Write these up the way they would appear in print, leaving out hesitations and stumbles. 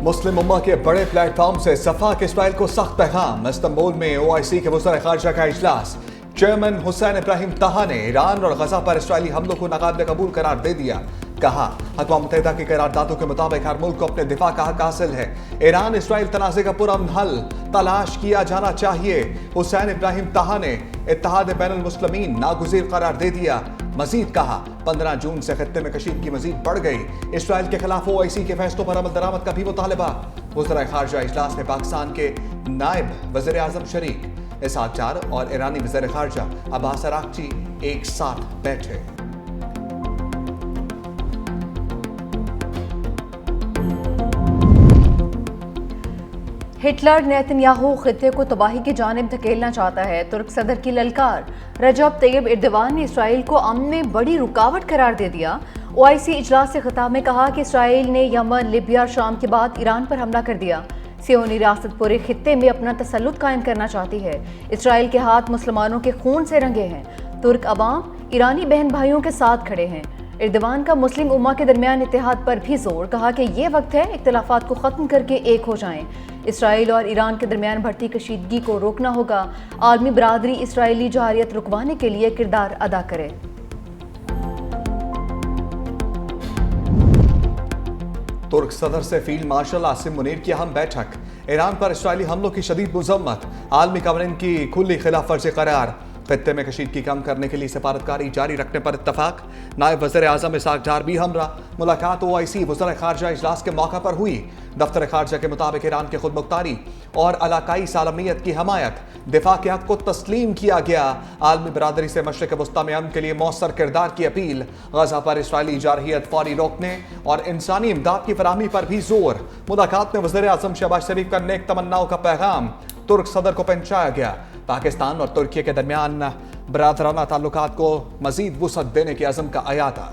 मुस्लिम उम्मा के बड़े प्लेटफॉर्म से सफा के इसराइल को सख्त पैगाम। इस्तांबुल में OIC के वज़ीर ख़ारजा का इजलास। चेयरमैन हुसैन इब्राहिम ताहा ने ईरान और गजा पर इसराइली हमलों को नाकाबिल कबूल करार दे दिया। कहा, अक़वाम मुत्तहिदा की करारदादों के मुताबिक हर मुल्क को अपने दिफा का हक हासिल है। ईरान इसराइल तनाज़े का पुरअमन हल तलाश किया जाना चाहिए। हुसैन इब्राहिम ताहा ने इत्तेहाद बैनुल मुस्लिमीन नागुज़ीर करार दे दिया। मजीद कहा, 15 जून से खत्ते में कशीदगी मजीद बढ़ गई। इसराइल के खिलाफ OIC के फैसलों पर अमल दरामद का भी मुतालबा। वज़ीर ख़ारजा इजलास में पाकिस्तान के नायब वज़ीर आज़म शरीक इसहाक डार और ईरानी वज़ीर ख़ारजा अब्बास अराग़ची एक साथ बैठे। हिटलर नेतन्याहू खित्ते को तबाही की जानिब धकेलना चाहता है। तुर्क सदर की ललकार। रजब तैयब एर्दोगान ने इसराइल को अमन में बड़ी रुकावट करार दे दिया। OIC इजलास से खिताब में कहा कि इसराइल ने यमन, लिबिया, शाम के बाद ईरान पर हमला कर दिया। सियोनी रियासत पूरे खित्ते में अपना तसल्लुत कायम करना चाहती है। इसराइल के हाथ मुसलमानों के खून से रंगे हैं। तुर्क अवाम ईरानी बहन भाइयों के साथ खड़े हैं। एर्दोगान का मुस्लिम उम्मा के दरमियान इत्तेहाद पर भी जोर। कहा कि ये वक्त है इख्तिलाफात को ख़त्म करके एक हो जाएं। इसराइल और ईरान के दरमियान बढ़ती कशीदगी को रोकना होगा। आलमी बरादरी इसराइली जहारियत रुकवाने के लिए किरदार अदा करे। तुर्क सदर से फील्ड मार्शल आसिम मुनीर की अहम बैठक। ईरान पर इसराइली हमलों की शदीद मज़म्मत। आलमी कवानीन की खुली खिलाफ वर्जी करार। खित्ते में कशीदगी कम करने के लिए सफारतकारी जारी रखने पर इत्तफाक। नायब वज़ीर आज़म इसहाक डार भी हमरा। मुलाकात OIC वज़ीर ख़ारजा इजलास के मौका पर हुई। दफ्तर ख़ारजा के मुताबिक ईरान की खुद मुख्तारी और इलाकाई सालमियत की हमायत, दिफा के हक को तस्लीम किया गया। आलमी बरादरी से मशरिक़ वस्ता में अमन के लिए मौसर किरदार की अपील। गजा पर इसराइली जारहियत फौरी रोकने और इंसानी इमदाद की फराहमी पर भी जोर। मुलाकात में वज़ीर आज़म शहबाज शरीफ का नेक तमन्नाओं का पैगाम तुर्क सदर को पहुंचाया गया। पाकिस्तान और तुर्की के दरमियान बरादराना ताल्लुकात को मजीद वुसअत देने की अज़म का अयादा।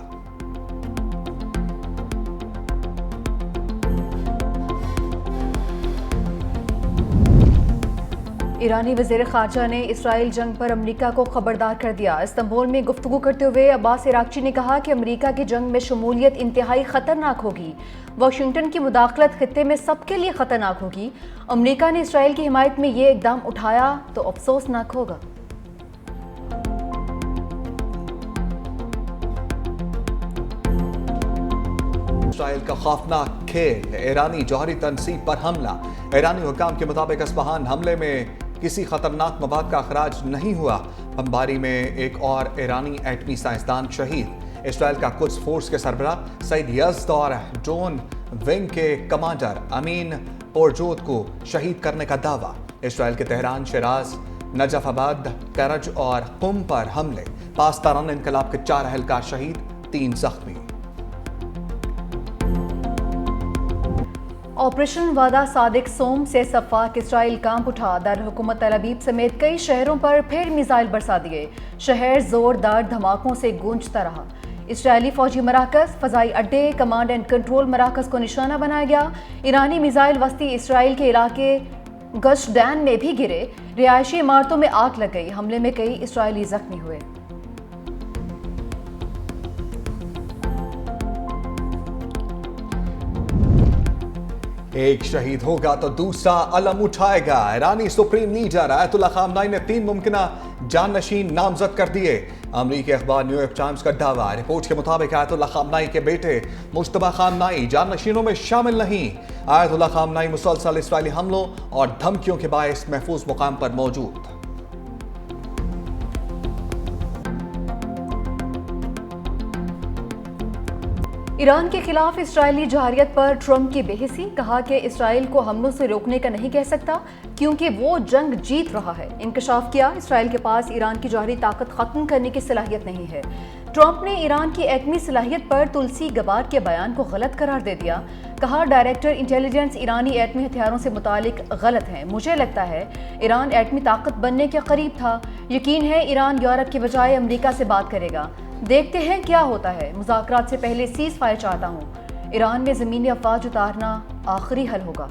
ईरानी वज़ीर ख़ारजा ने इसराइल जंग पर अमरीका को खबरदार कर दिया। इस्तांबुल में गुफ्तगू करते हुए अब्बास अराग़ची ने कहा कि अमरीका की जंग में शमूलियत इंतहाई ख़तरनाक होगी। वाशिंगटन की मुदाखलत खित्ते में सबके लिए ख़तरनाक होगी। अमरीका ने इसराइल की हिमायत में ये इक़दाम उठाया तो अफसोसनाक होगा। इसराइल का खौफनाक खेल। ईरानी जौहरी तनसीब पर हमला। ईरानी हुक्काम के मुताबिक अस्बहान हमले में किसी खतरनाक मवाद का अखराज नहीं हुआ। बमबारी में एक और ईरानी एटमी साइंसदान शहीद। इसराइल का कुद्स फोर्स के सरबराह सईद यज़द और ड्रोन विंग के कमांडर अमीन पोरजोत को शहीद करने का दावा। इसराइल के तेहरान, शिराज, नजफ़ाबाद, करज और कुम पर हमले। पासदारान इनकलाब के 4 अहलकार शहीद, 3 जख्मी। ऑपरेशन वादा सादिक सोम से सफ़ाक इसराइल कांप उठा। दारुल-हुकूमत तल अबीब समेत कई शहरों पर फिर मिसाइल बरसा दिए। शहर जोरदार धमाकों से गूंजता रहा। इसराइली फौजी मराकज़, फ़ज़ाई अड्डे, कमांड एंड कंट्रोल मराकज़ को निशाना बनाया गया। ईरानी मिसाइल वस्ती इसराइल के इलाके गश्तडैन में भी गिरे। रिहायशी इमारतों में आग लग गई। हमले में कई इसराइली जख्मी हुए। एक शहीद होगा तो दूसरा अलम उठाएगा। ईरानी सुप्रीम लीडर आयतुल्लाह खामनाई ने 3 मुमकिना जाननशीन नामजद कर दिए। अमरीकी अखबार न्यूयॉर्क टाइम्स का दावा। रिपोर्ट के मुताबिक आयतुल्लाह खामनाई के बेटे मुश्तबा खामनाई जाननशीनों में शामिल नहीं। आयतुल्लाह खामनाई मुसलसल इसराइली हमलों और धमकियों के बायस महफूज मुकाम पर मौजूद। ईरान के खिलाफ इसराइली जहारियत पर ट्रंप की बेहिसी। कहा कि इसराइल को हमलों से रोकने का नहीं कह सकता क्योंकि वो जंग जीत रहा है। इंकशाफ किया, इसराइल के पास ईरान की जौहरी ताकत खत्म करने की सलाहियत नहीं है। ट्रंप ने ईरान की एटमी सलाहियत पर तुलसी गबार के बयान को गलत करार दे दिया। कहा, डायरेक्टर इंटेलिजेंस ईरानी एटमी हथियारों से मुतालिक गलत हैं। मुझे लगता है ईरान एटमी ताकत बनने के करीब था। यकीन है ईरान यूरोप के बजाय अमेरिका से बात करेगा। देखते हैं क्या होता है। मुज़ाकरात से पहले सीज़ फायर चाहता हूँ। ईरान में ज़मीनी अफवाज उतारना आखिरी हल होगा।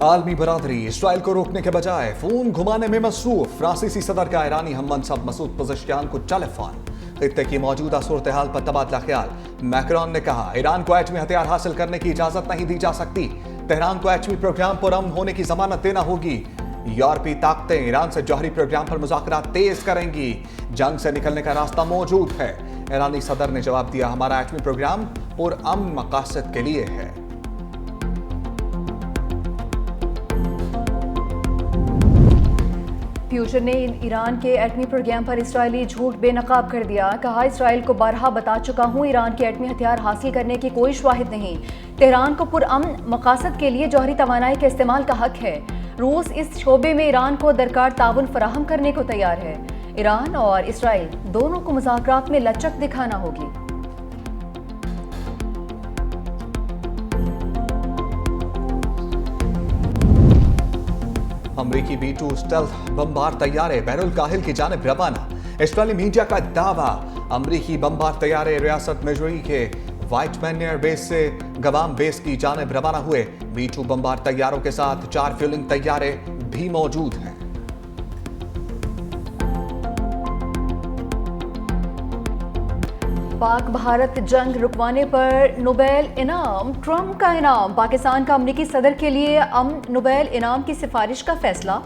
आलमी बरादरी इसराइल को रोकने के बजाय फोन घुमाने में मसरूफ। फ्रांसीसी सदर का ईरानी हम मनसब मसूद पज़ेश्कियान को टेलीफोन। خطے کی موجودہ صورتحال پر تبادلہ خیال. میکرون نے کہا ایران کو ایٹمی ہتھیار حاصل کرنے کی اجازت نہیں دی جا سکتی. تہران کو ایٹمی پروگرام پر امن ہونے کی ضمانت دینا ہوگی. یورپی طاقتیں ایران سے جوہری پروگرام پر مذاکرات تیز کریں گی. جنگ سے نکلنے کا راستہ موجود ہے. ایرانی صدر نے جواب دیا ہمارا ایٹمی پروگرام پرامن مقاصد کے لیے ہے. فیوچر نے ایران کے ایٹمی پروگرام پر اسرائیلی جھوٹ بے نقاب کر دیا. کہا اسرائیل کو بارہا بتا چکا ہوں ایران کے ایٹمی ہتھیار حاصل کرنے کی کوئی شواہد نہیں. تہران کو پرامن مقاصد کے لیے جوہری توانائی کے استعمال کا حق ہے. روس اس شعبے میں ایران کو درکار تعاون فراہم کرنے کو تیار ہے. ایران اور اسرائیل دونوں کو مذاکرات میں لچک دکھانا ہوگی. امریکی B-2 اسٹیلتھ بمبار طیارے بحر الکاہل کی جانب روانہ. اسرائیلی میڈیا کا دعویٰ امریکی بمبار طیارے ریاست میزوری کے وائٹ مین ایئر بیس سے گوام بیس کی جانب روانہ ہوئے. B-2 بمبار طیاروں کے ساتھ 4 فیولنگ طیارے بھی موجود ہیں. پاک بھارت جنگ رکوانے پر نوبیل انعام. ٹرمپ کا انعام. پاکستان کا امریکی صدر کے لیے امن نوبیل انعام کی سفارش کا فیصلہ.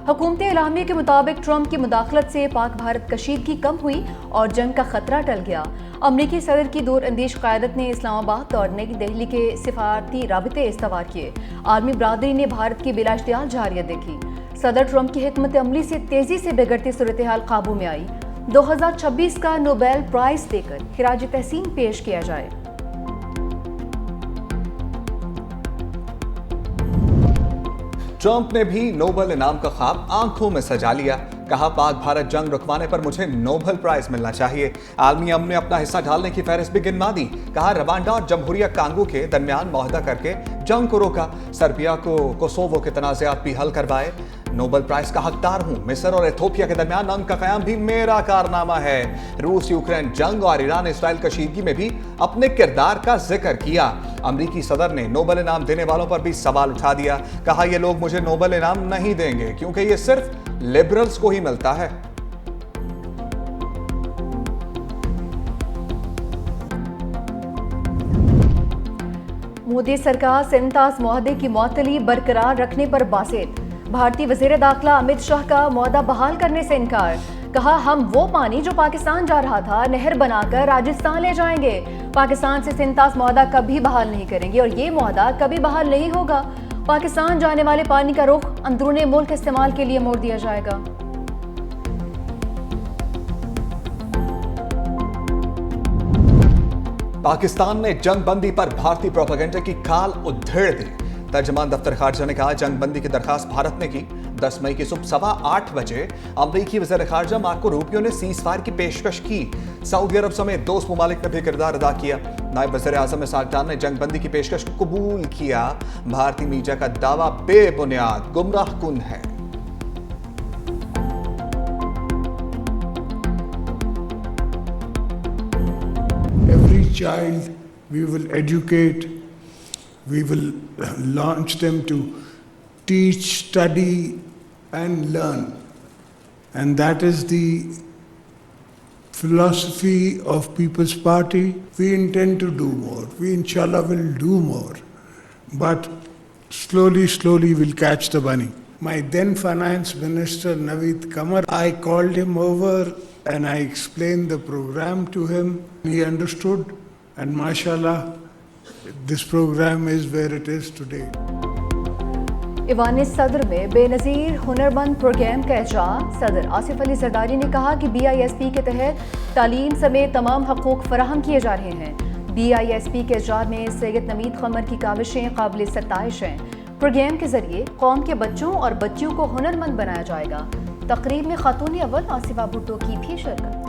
حکومت اعلامیہ کے مطابق ٹرمپ کی مداخلت سے پاک بھارت کشیدگی کم ہوئی اور جنگ کا خطرہ ٹل گیا. امریکی صدر کی دور اندیش قیادت نے اسلام آباد اور نئی دہلی کے سفارتی رابطے استوار کیے. عالمی برادری نے بھارت کی بلا اشتعال جارحیت دیکھی. صدر ٹرمپ کی حکمت عملی سے تیزی سے بگڑتی صورتحال قابو میں آئی. 2026 کا نوبیل پرائز دے کر خراج تحسین پیش کیا جائے. ٹرمپ نے بھی نوبل انعام کا خواب آنکھوں میں سجا لیا. کہا پاک بھارت جنگ رکوانے پر مجھے نوبل پرائز ملنا چاہیے. عالمی امن نے اپنا حصہ ڈالنے کی فہرست بھی گنوا دی. کہا روانڈا اور جمہوریہ کانگو کے درمیان معاہدہ کر کے جنگ کو روکا. سربیا کو کوسوو کے تنازعات بھی حل کروائے. نوبل پرائز کا حقدار ہوں. مصر اور ایتھوپیا کے درمیان امن کا قیام بھی میرا کارنامہ ہے. روس یوکرین جنگ اور ایران اسرائیل کشیدگی میں بھی اپنے کردار کا ذکر کیا. امریکی صدر نے نوبل انعام دینے والوں پر بھی سوال اٹھا دیا. کہا یہ لوگ مجھے نوبل انعام نہیں دیں گے کیونکہ یہ صرف لبرلز کو ہی ملتا ہے. مودی سرکار سنتاز معاہدے کی معطلی برقرار رکھنے پر باسط. بھارتی وزیر داخلہ امت شاہ کا معاہدہ بحال کرنے سے انکار. کہا ہم وہ پانی جو پاکستان جا رہا تھا نہر بنا کر راجستھان لے جائیں گے. پاکستان سے سنتاز معاہدہ کبھی بحال نہیں کریں گے اور یہ معاہدہ کبھی بحال نہیں ہوگا. پاکستان جانے والے پانی کا رخ اندرون ملک استعمال کے لیے موڑ دیا جائے گا. پاکستان نے جنگ بندی پر بھارتی پروپیگنڈا کی کھال ادھیڑ دی. ترجمان دفتر خارجہ نے کہا جنگ بندی کی درخواست بھارت نے کی. 10 مئی کی صبح 8:15 بجے امریکی وزیر خارجہ مارکو روبیو نے سیز فائر کی پیشکش کی. سعودی عرب سمیت دوست ممالک نے بھی کردار ادا کیا. نائب وزیر اعظم اسحاق ڈار نے جنگ بندی کی پیشکش کو قبول کیا. بھارتی میڈیا کا دعویٰ بے بنیاد گمراہ کن ہے. Every child we will educate, we will launch them to teach, study and learn. And that is the philosophy of People's Party. We intend to do more. We inshallah will do more. But slowly we'll catch the bunny. My then Finance Minister Naveed Qamar, I called him over and I explained the program to him. He understood and mashallah, this program is where it is today. ایوان صدر میں بے نظیر ہنرمند programme کا اجرا. صدر آصف علی زرداری نے کہا کہ BISP کے تحت تعلیم سمیت تمام حقوق فراہم کیے جا رہے ہیں. BISP کے اجرا میں سید نوید قمر کی کاوشیں قابل ستائش ہیں. پروگرام کے ذریعے قوم کے بچوں اور بچیوں کو ہنرمند بنایا جائے گا. تقریب میں خاتون اول آصفہ بھٹو کی بھی شرکت.